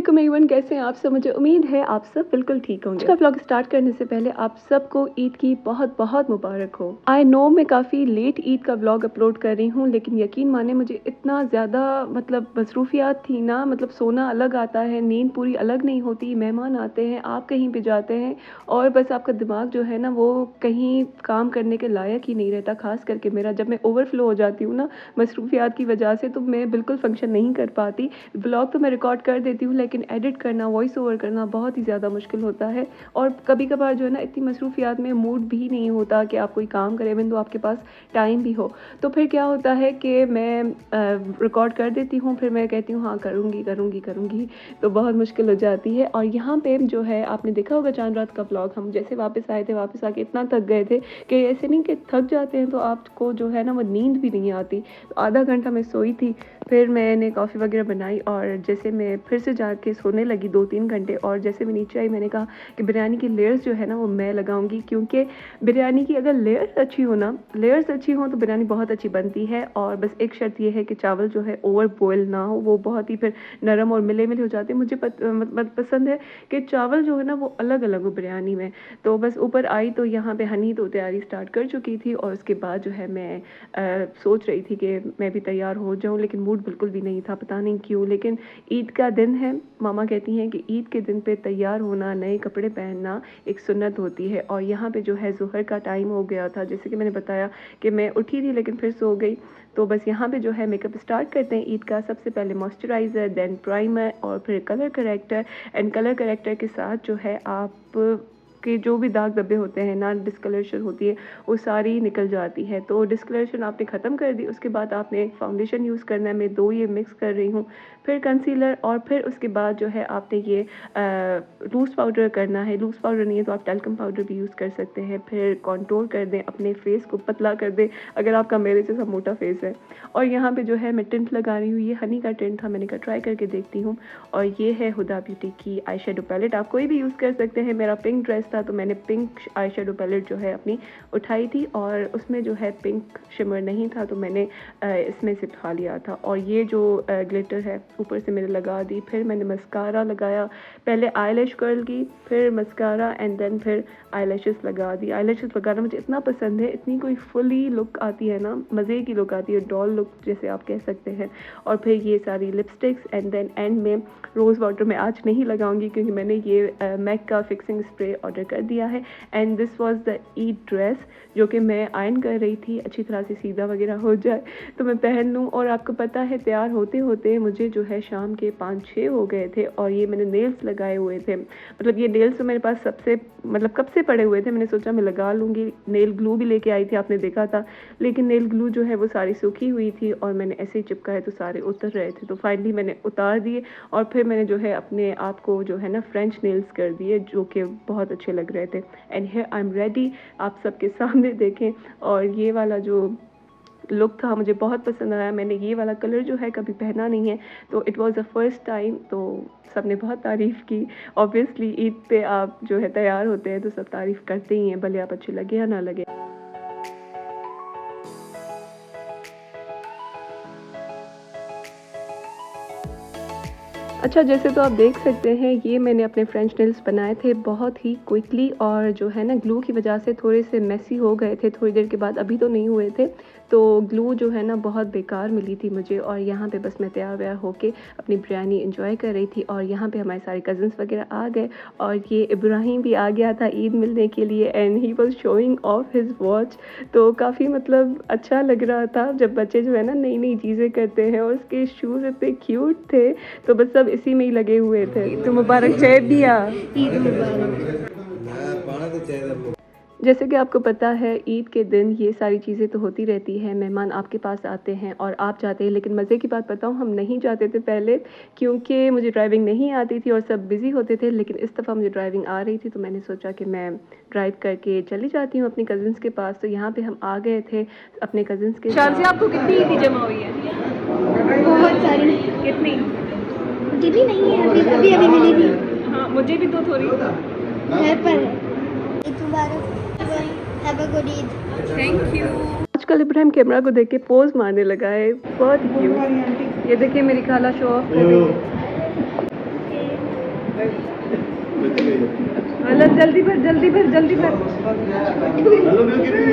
अस्सलाम एवरीवन, कैसे हैं आप सब। मुझे उम्मीद है आप सब बिल्कुल ठीक होंगे। आज का व्लॉग स्टार्ट करने से पहले आप सबको ईद की बहुत बहुत मुबारक हो। आई नो मैं काफ़ी लेट ईद का व्लॉग अपलोड कर रही हूँ, लेकिन यकीन माने मुझे इतना ज़्यादा मसरूफियात थी ना, सोना अलग आता है, नींद पूरी अलग नहीं होती, मेहमान आते हैं, आप कहीं पे जाते हैं और बस आपका दिमाग जो है ना वो कहीं काम करने के लायक ही नहीं रहता। खास करके मेरा, जब मैं ओवरफ्लो हो जाती हूँ ना मसरूफियात की वजह से, तो मैं बिल्कुल फंक्शन नहीं कर पाती। व्लॉग तो मैं रिकॉर्ड कर देती हूँ, लेकिन एडिट करना, वॉइस ओवर करना बहुत ही ज़्यादा मुश्किल होता है। और कभी कभार जो है ना इतनी मसरूफियात में मूड भी नहीं होता कि आप कोई काम करें, इवन तो आपके पास टाइम भी हो। तो फिर क्या होता है कि मैं रिकॉर्ड कर देती हूँ, फिर मैं कहती हूँ हाँ करूँगी करूँगी करूँगी, तो बहुत मुश्किल हो जाती है। और यहाँ पे जो है आपने देखा होगा चांद रात का व्लॉग, हम जैसे वापस आए थे, वापस आके इतना थक गए थे कि ऐसे नहीं कि थक जाते हैं तो आपको जो है ना वो नींद भी नहीं आती। तो आधा घंटा मैं सोई थी, फिर मैंने कॉफ़ी वगैरह बनाई और जैसे मैं फिर से जाके सोने लगी 2-3 घंटे। और जैसे मैं नीचे आई, मैंने कहा कि बिरयानी की लेयर्स जो है ना वो मैं लगाऊंगी, क्योंकि बिरयानी की अगर लेयर्स अच्छी हो ना, लेयर्स अच्छी हो तो बिरयानी बहुत अच्छी बनती है। और बस एक शर्त ये है कि चावल जो है ओवर बॉयल ना हो, वो बहुत ही फिर नरम और मिले मिले हो जाते हैं। मुझे पसंद है कि चावल जो है ना वो अलग अलग हो बिरयानी में। तो बस ऊपर आई तो यहाँ पे हनी तो तैयारी स्टार्ट कर चुकी थी, और उसके बाद जो है मैं सोच रही थी कि मैं भी तैयार हो जाऊँ, लेकिन मूड बिल्कुल भी नहीं था, पता नहीं क्यों। लेकिन ईद का दिन है, मामा कहती हैं कि ईद के दिन पे तैयार होना, नए कपड़े पहनना एक सुन्नत होती है। और यहाँ पे जो है ज़ोहर का टाइम हो गया था, जैसे कि मैंने बताया कि मैं उठी थी लेकिन फिर सो गई। तो बस यहाँ पे जो है मेकअप स्टार्ट करते हैं ईद का। सबसे पहले मॉइस्चराइज़र, देन प्राइमर और फिर colour corrector. And colour corrector के साथ जो है आप के जो भी दाग धब्बे होते हैं ना, डिस्कलरेशन होती है, वो सारी निकल जाती है। तो डिस्कलरेशन आपने ख़त्म कर दी, उसके बाद आपने फाउंडेशन यूज़ करना है। मैं दो ये मिक्स कर रही हूँ, फिर कंसीलर, और फिर उसके बाद जो है आपने ये लूज़ पाउडर करना है। लूज़ पाउडर नहीं है तो आप टैल्कम पाउडर भी यूज़ कर सकते हैं। फिर कॉन्टोर कर दें, अपने फेस को पतला कर दें अगर आपका मेरे जैसा मोटा फेस है। और यहाँ पे जो है मैं टिंट लगा रही हूँ, ये हनी का टिंट था, मैंने कहा ट्राई करके देखती हूँ। और ये है हुदा ब्यूटी की आई शेडो पैलेट, आप कोई भी यूज़ कर सकते हैं। मेरा पिंक ड्रेस था तो मैंने पिंक आई शेडो पैलेट जो है अपनी उठाई थी, और उसमें जो है पिंक शिमर नहीं था तो मैंने इसमें से उठा लिया था। और ये जो ग्लिटर है ऊपर से मैंने लगा दी। फिर मैंने मस्कारा लगाया, पहले आईलैश कर्ल की, फिर मस्कारा, एंड देन फिर आईलैशेस लगा दी। आईलैशेस लगाना मुझे इतना पसंद है, इतनी कोई फुली लुक आती है ना, मज़े की लुक आती है, डॉल लुक जैसे आप कह सकते हैं। और फिर ये सारी लिपस्टिक्स, एंड देन एंड में रोज़ वाटर में आज नहीं लगाऊंगी क्योंकि मैंने ये मैक का फिक्सिंग स्प्रे ऑर्डर कर दिया है। And this was the Eid dress जो कि मैं आयरन कर रही थी, अच्छी तरह से सीधा वगैरह हो जाए तो मैं पहन लूँ। और आपको पता है तैयार होते होते मुझे जो है शाम के 5-6 हो गए थे। और ये मैंने नेल्स लगाए हुए थे, ये नेल्स तो मेरे पास सबसे कब से पड़े हुए थे, मैंने सोचा मैं लगा लूँगी। नेल ग्लू भी लेके आई थी, आपने देखा था, लेकिन नेल ग्लू जो है वो सारी सूखी हुई थी और मैंने ऐसे ही चिपकाए तो सारे उतर रहे थे। तो फाइनली मैंने उतार दिए और फिर मैंने जो है अपने आप को जो है ना फ्रेंच नेल्स कर दिए, जो कि बहुत अच्छे लग रहे थे। And here I am ready, आप सबके सामने देखें। और ये वाला जो लुक था मुझे बहुत पसंद आया, मैंने ये वाला कलर जो है कभी पहना नहीं है, तो it was the first time. तो सब ने बहुत तारीफ़ की। ऑब्वियसली ईद पे आप जो है तैयार होते हैं तो सब तारीफ़ करते ही हैं, भले आप अच्छे लगे या ना लगे। अच्छा, जैसे तो आप देख सकते हैं ये मैंने अपने फ्रेंच नेल्स बनाए थे बहुत ही क्विकली, और जो है ना ग्लू की वजह से थोड़े से मेसी हो गए थे थोड़ी देर के बाद, अभी तो नहीं हुए थे। तो ग्लू जो है ना बहुत बेकार मिली थी मुझे। और यहाँ पे बस मैं तैयार व्यार होके अपनी बिरयानी एंजॉय कर रही थी। और यहाँ पे हमारे सारे कज़न्स वगैरह आ गए, और ये इब्राहिम भी आ गया था ईद मिलने के लिए, and he was showing off his watch. तो काफ़ी अच्छा लग रहा था जब बच्चे जो है ना नई नई चीज़ें करते हैं। और उसके शूज़ इतने क्यूट थे, तो बस सब इसी में ही लगे हुए थे। तो मुबारक चाहे दिया। ईद मुबारक। जैसे कि आपको पता है ईद के दिन ये सारी चीज़ें तो होती रहती हैं, मेहमान आपके पास आते हैं और आप जाते हैं। लेकिन मज़े की बात बताऊँ, हम नहीं जाते थे पहले, क्योंकि मुझे ड्राइविंग नहीं आती थी और सब बिज़ी होते थे। लेकिन इस दफ़ा मुझे ड्राइविंग आ रही थी, तो मैंने सोचा कि मैं ड्राइव करके चली जाती हूँ अपनी कज़िन्स के पास। तो यहाँ पे हम आ गए थे अपने कज़िन्स के साथ। आपको कितनी ईदी जमा हुई है? बहुत सारी। कितनी? गिनी नहीं है, अभी अभी मिली थी। हाँ, मुझे भी तो थोड़ी। घर पर है। ईद मुबारक। Have a good Eid. Thank you. आजकल इब्राहिम कैमरा को देख के पोज मारने लगा है, बहुत क्यूट। ये देखिए मेरी खाला शो ऑफ कर रही है। चलो जल्दी भर जल्दी भर जल्दी भर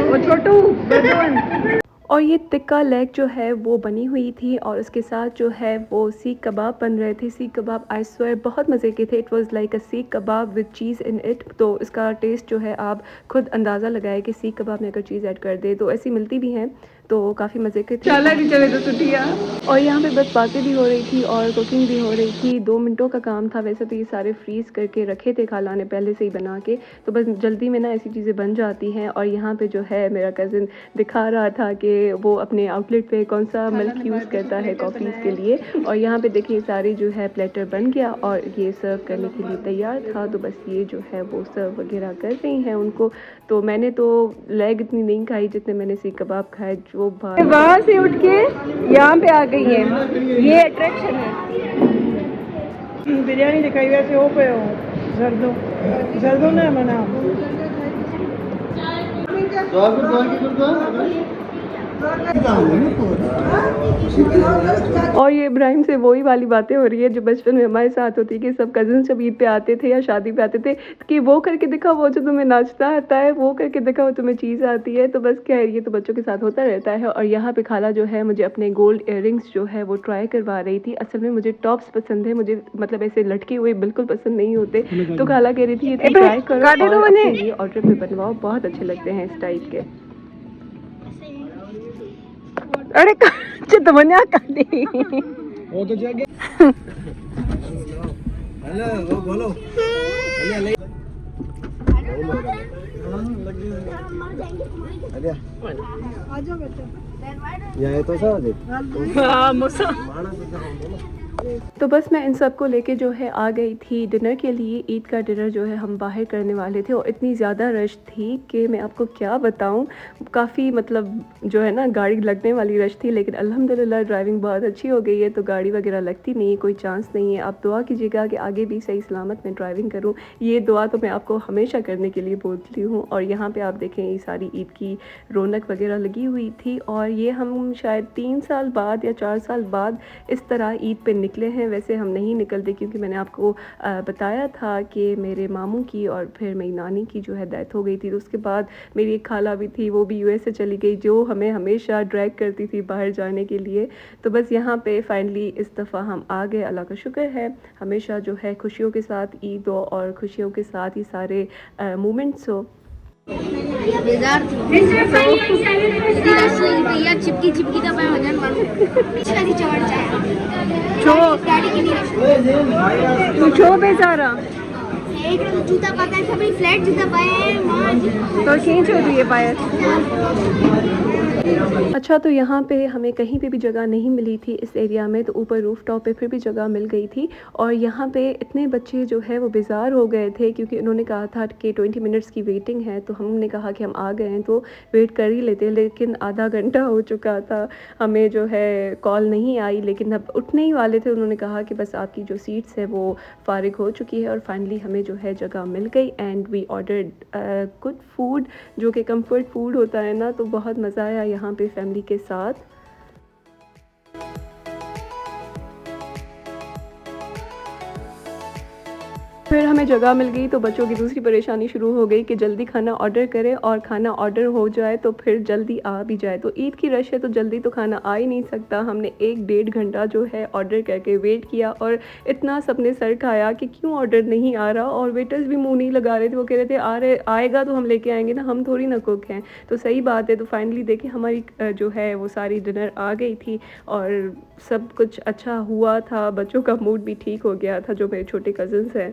वो छोटू बड़वन। और ये टिक्का लेग जो है वो बनी हुई थी और उसके साथ जो है वो सीख कबाब बन रहे थे। सीख कबाब आई स्वेयर बहुत मज़े के थे। इट वाज लाइक अ सीख कबाब विद चीज़ इन इट। तो इसका टेस्ट जो है आप खुद अंदाज़ा लगाए कि सीख कबाब में अगर चीज़ ऐड कर दे तो ऐसी मिलती भी हैं, तो काफ़ी मज़े के थे। चले तो छुट्टियाँ। और यहाँ पे बस बातें भी हो रही थी और कुकिंग भी हो रही थी। 2 मिनटों का काम था। वैसे तो ये सारे फ्रीज़ करके रखे थे खाला ने पहले से ही बना के, तो बस जल्दी में ना ऐसी चीज़ें बन जाती हैं। और यहाँ पे जो है मेरा कज़न दिखा रहा था कि वो अपने आउटलेट पे कौन सा मिल्क यूज़ करता है कॉफ़ीज़ के लिए। और यहाँ पे देखिए सारी जो है प्लेटर बन गया और ये सर्व करने के लिए तैयार था। तो बस ये जो है वो सर्व वगैरह कर रही हैं उनको। तो मैंने तो लेग इतनी नहीं खाई जितने मैंने सीख कबाब खाए। जो वहाँ से उठ के यहाँ पे आ गई है, ये अट्रैक्शन है। बिरयानी दिखाई वैसे हो पे हो जर्दो जर्दो ना मना और ये इब्राहिम से वही वाली बातें हो रही है जो बचपन में हमारे साथ होती है कि सब कज़न जब ईद पे आते थे या शादी पे आते थे कि वो करके दिखा वो जो तुम्हें नाचता आता है, वो करके दिखा वो तुम्हें चीज़ आती है। तो बस क्या है, ये तो बच्चों के साथ होता रहता है। और यहाँ पे खाला जो है मुझे अपने गोल्ड इयररिंग्स जो है वो ट्राई करवा रही थी। असल में मुझे टॉप्स पसंद है, मुझे मतलब ऐसे लटके हुए बिल्कुल पसंद नहीं होते। तो खाला कह रही थी ये ट्राई करो और अपने लिए ऑर्डर पे बनवाओ, बहुत अच्छे लगते हैं इस टाइप के। अरे तो बना काटी वो तो जागे हेलो वो बोलो अरे ये तो सादे हां मुसा तो बस मैं इन सब को लेके जो है आ गई थी डिनर के लिए। ईद का डिनर जो है हम बाहर करने वाले थे और इतनी ज़्यादा रश थी कि मैं आपको क्या बताऊं। काफ़ी मतलब जो है ना गाड़ी लगने वाली रश थी, लेकिन अल्हम्दुलिल्लाह ड्राइविंग बहुत अच्छी हो गई है तो गाड़ी वगैरह लगती नहीं है, कोई चांस नहीं है। आप दुआ कीजिएगा कि आगे भी सही सलामत में ड्राइविंग करूँ। ये दुआ तो मैं आपको हमेशा करने के लिए बोलती हूँ। और यहाँ पर आप देखें ये सारी ईद की रौनक वगैरह लगी हुई थी। और ये हम शायद 3 साल बाद या 4 साल बाद इस तरह ईद पे निकले हैं। वैसे हम नहीं निकलते क्योंकि मैंने आपको बताया था कि मेरे मामू की और फिर मेरी नानी की जो है डेथ हो गई थी। तो उसके बाद मेरी एक खाला भी थी, वो भी यूएस से चली गई, जो हमें हमेशा ड्रैग करती थी बाहर जाने के लिए। तो बस यहाँ पे फाइनली इस दफ़ा हम आ गए, अल्लाह का शुक्र है। हमेशा जो है खुशियों के साथ ईद हो और खुशियों के साथ ही सारे मोमेंट्स हो। बेजार थी भैया चिपकी चिपकी का मैं वजन मारूं शादी चढ़ जाए छो गाड़ी की नहीं तू छो बेचारा एक जूता पाता है सभी फ्लैट जूता पाए मां तो खींच हो रही है पायर। अच्छा तो यहाँ पे हमें कहीं पे भी जगह नहीं मिली थी इस एरिया में, तो ऊपर रूफ टॉप पे फिर भी जगह मिल गई थी। और यहाँ पे इतने बच्चे जो है वो बेजार हो गए थे क्योंकि उन्होंने कहा था कि 20 मिनट्स की वेटिंग है। तो हमने कहा कि हम आ गए हैं तो वेट कर ही लेते, लेकिन आधा घंटा हो चुका था, हमें जो है कॉल नहीं आई। लेकिन अब उठने ही वाले थे, उन्होंने कहा कि बस आपकी जो सीट्स है वो फारिग हो चुकी है। और फाइनली हमें जो है जगह मिल गई and we ordered good food, जो कि कंफर्ट फूड होता है ना। तो बहुत मज़ा आया यहाँ पे फैमिली के साथ। फिर हमें जगह मिल गई तो बच्चों की दूसरी परेशानी शुरू हो गई कि जल्दी खाना ऑर्डर करें और खाना ऑर्डर हो जाए तो फिर जल्दी आ भी जाए। तो ईद की रश है तो जल्दी तो खाना आ ही नहीं सकता। हमने 1-1.5 घंटा जो है ऑर्डर करके वेट किया और इतना सबने सर खाया कि क्यों ऑर्डर नहीं आ रहा। और वेटर्स भी मुँह नहीं लगा रहे थे, वो कह रहे थे आ रहे आएगा तो हम लेके आएंगे ना, हम थोड़ी ना कुक हैं। तो सही बात है। तो फाइनली देखिए हमारी जो है वो सारी डिनर आ गई थी और सब कुछ अच्छा हुआ था। बच्चों का मूड भी ठीक हो गया था, जो मेरे छोटे कज़न्स हैं।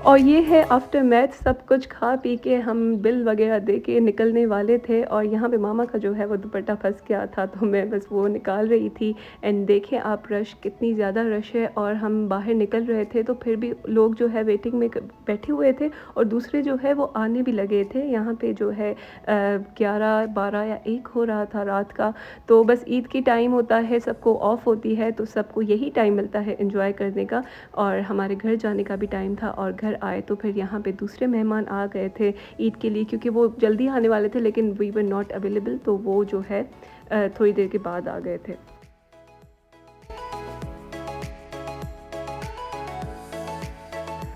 और ये है आफ्टर मैथ, सब कुछ खा पी के हम बिल वगैरह दे के निकलने वाले थे। और यहाँ पे मामा का जो है वो दुपट्टा फंस गया था तो मैं बस वो निकाल रही थी। एंड देखें आप रश, कितनी ज़्यादा रश है। और हम बाहर निकल रहे थे तो फिर भी लोग जो है वेटिंग में बैठे हुए थे और दूसरे जो है वो आने भी लगे थे। यहाँ पे जो है 11, 12 या 1 हो रहा था रात का। तो बस ईद की टाइम होता है, सबको ऑफ होती है, तो सबको यही टाइम मिलता है एंजॉय करने का। और हमारे घर जाने का भी टाइम था और घर घर आए तो फिर यहाँ पे दूसरे मेहमान आ गए थे ईद के लिए, क्योंकि वो जल्दी आने वाले थे लेकिन वी वर नॉट अवेलेबल, तो वो जो है थोड़ी देर के बाद आ गए थे।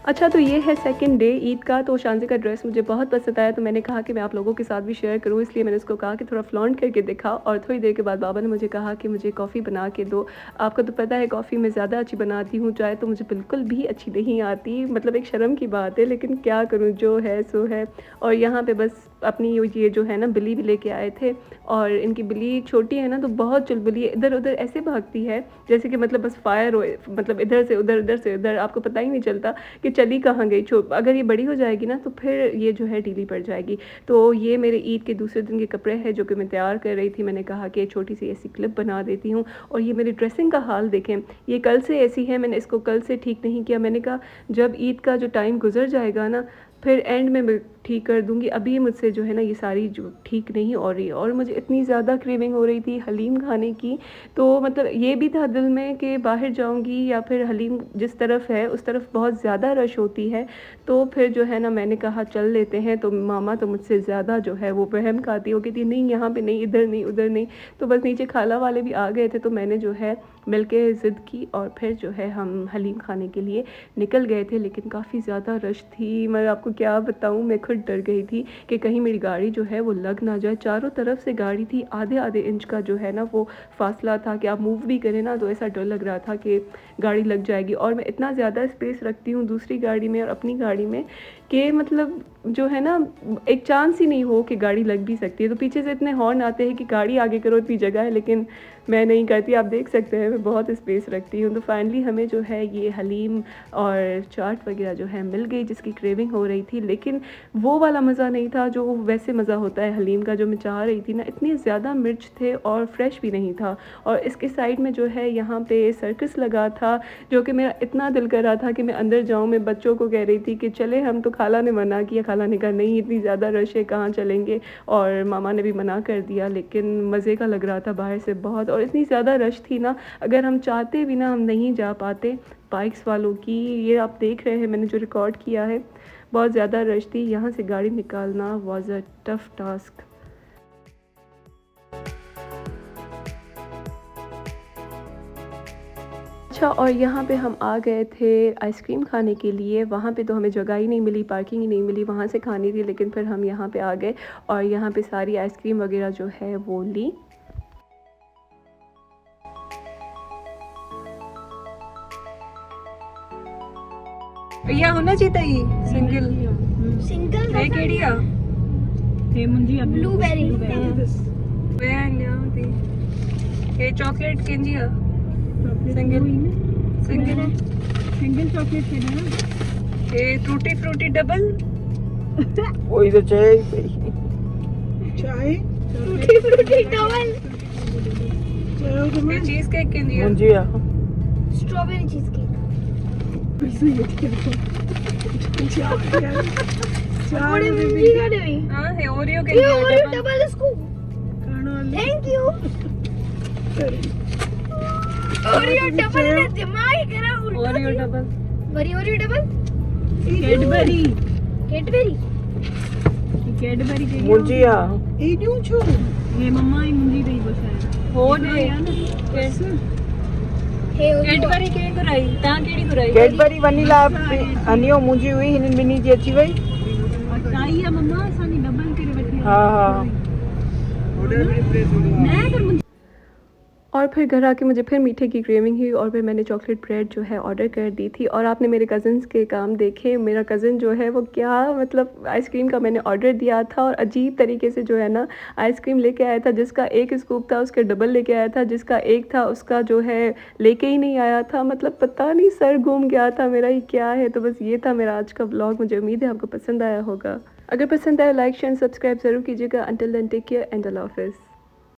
अच्छा, तो ये है सेकंड डे ईद का। तो शांजी का ड्रेस मुझे बहुत पसंद आया, तो मैंने कहा कि मैं आप लोगों के साथ भी शेयर करूँ, इसलिए मैंने उसको कहा कि थोड़ा फ्लॉन्ट करके दिखाओ। और थोड़ी देर के बाद बाबा ने मुझे कहा कि मुझे कॉफ़ी बना के दो। आपको तो पता है कॉफ़ी मैं ज़्यादा अच्छी बनाती हूँ, चाय तो मुझे बिल्कुल भी अच्छी नहीं आती, मतलब एक शर्म की बात है, लेकिन क्या करूँ, जो है सो है। और यहाँ पर बस अपनी ये जो है ना बिल्ली भी लेके आए थे, और इनकी बिल्ली छोटी है ना तो बहुत चुलबुली है, इधर उधर ऐसे भागती है जैसे कि मतलब बस फायर हो, मतलब इधर से उधर, इधर से उधर, आपको पता ही नहीं चलता कि चली कहाँ गई। अगर ये बड़ी हो जाएगी ना तो फिर ये जो है ढीली पड़ जाएगी। तो ये मेरे ईद के दूसरे दिन के कपड़े हैं जो कि मैं तैयार कर रही थी। मैंने कहा कि छोटी सी ऐसी क्लिप बना देती हूँ। और ये मेरी ड्रेसिंग का हाल देखें, ये कल से ऐसी है, मैंने इसको कल से ठीक नहीं किया। मैंने कहा जब ईद का जो टाइम गुजर जाएगा ना फिर एंड में मैं ठीक कर दूँगी, अभी मुझसे जो है ना ये सारी जो ठीक नहीं हो रही। और मुझे इतनी ज़्यादा क्रेविंग हो रही थी हलीम खाने की, तो मतलब ये भी था दिल में कि बाहर जाऊँगी या फिर हलीम जिस तरफ है उस तरफ बहुत ज़्यादा रश होती है, तो फिर जो है ना मैंने कहा चल लेते हैं। तो मामा तो मुझसे ज़्यादा जो है वो वहम खाती हो, कहती नहीं यहाँ पे नहीं, इधर नहीं, उधर नहीं। तो बस नीचे खाला वाले भी आ गए थे, तो मैंने जो है मिलके ज़िद की और फिर जो है हम हलीम खाने के लिए निकल गए थे। लेकिन काफ़ी ज़्यादा रश थी, मैं आपको क्या बताऊँ, मैं खुद डर गई थी कि कहीं मेरी गाड़ी जो है वो लग ना जाए। चारों तरफ से गाड़ी थी, आधे आधे इंच का जो है ना वो फासला था कि आप मूव भी करें ना तो ऐसा डर लग रहा था कि गाड़ी लग जाएगी। और मैं इतना ज़्यादा स्पेस रखती हूँ दूसरी गाड़ी में और अपनी गाड़ी में कि मतलब जो है ना एक चांस ही नहीं हो कि गाड़ी लग भी सकती है। तो पीछे से इतने हॉर्न आते हैं कि गाड़ी आगे करो, इतनी जगह है, लेकिन मैं नहीं करती। आप देख सकते हैं मैं बहुत स्पेस रखती हूँ। तो फाइनली हमें जो है ये हलीम और चाट वगैरह जो है मिल गई जिसकी क्रेविंग हो रही थी, लेकिन वो वाला मज़ा नहीं था जो वैसे मज़ा होता है हलीम का जो मैं चाह रही थी ना। इतनी ज़्यादा मिर्च थे और फ्रेश भी नहीं था। और इसके साइड में जो है यहाँ पे सर्कस लगा था, जो कि मेरा इतना दिल कर रहा था कि मैं अंदर जाऊँ। मैं बच्चों को कह रही थी कि चले हम, तो खाला ने मना किया। खाला ने कहा नहीं इतनी ज़्यादा रश है, कहाँ चलेंगे, और मामा ने भी मना कर दिया। लेकिन मज़े का लग रहा था बाहर से बहुत, और इतनी ज़्यादा रश थी ना, अगर हम चाहते भी ना हम नहीं जा पाते। बाइक्स वालों की ये आप देख रहे हैं मैंने जो रिकॉर्ड किया है, बहुत ज़्यादा रश थी। यहाँ से गाड़ी निकालना वाज अ टफ टास्क। अच्छा, और यहाँ पे हम आ गए थे आइसक्रीम खाने के लिए। वहाँ पे तो हमें जगह ही नहीं मिली, पार्किंग ही नहीं मिली, वहाँ से खानी थी। लेकिन फिर हम यहाँ पे आ गए और यहाँ पे सारी आइसक्रीम वगैरह जो है वो ली। भैया होना चाहिए सिंगल सिंगल है केड़ी आ ते मुंजी ब्लूबेरी वे न्याती ये चॉकलेट केंजी आ सिंगल सिंगल सिंगल चॉकलेट है ना ये टूटी फ्रूटी डबल वही तो चाय टूटी फ्रूटी डबल ये चीज केक केंजी आ मुंजिया स्ट्रॉबेरी चीज केक बड़ी मुंजी का नहीं हां है ओरियो ये केंजी ओरियो डबल डबल इसको थैंक यू ओरियो डबल ने दिमाग खराब उल्टा Oreo double Oreo double Cadbury Cadbury Cadbury के मुंजिया ये क्यों छो ये मम्मा ही मुंजी दई बसाया हो ने कैसे हे कैडबरी के कराई ता केड़ी कराई कैडबरी वनीला अनियो मुंजी हुई हिनन बिनी जी अची वई आई है मम्मा असानी डबल करे वठी हाँ हाँ मैं कर और फिर घर आके मुझे फिर मीठे की क्रेविंग हुई और फिर मैंने चॉकलेट ब्रेड जो है ऑर्डर कर दी थी। और आपने मेरे कज़न्स के काम देखे, मेरा कज़न जो है वो क्या मतलब आइसक्रीम का मैंने ऑर्डर दिया था और अजीब तरीके से जो है ना आइसक्रीम लेके आया था। जिसका एक स्कूप था उसके डबल लेके आया था, जिसका एक था उसका जो है लेके ही नहीं आया था। मतलब पता नहीं सर घूम गया था मेरा, ये क्या है। तो बस ये था मेरा आज का ब्लॉग। मुझे उम्मीद है आपको पसंद आया होगा। अगर पसंद आया लाइक शेयर सब्सक्राइब ज़रूर कीजिएगा। Until then take care and Allah हाफिज़।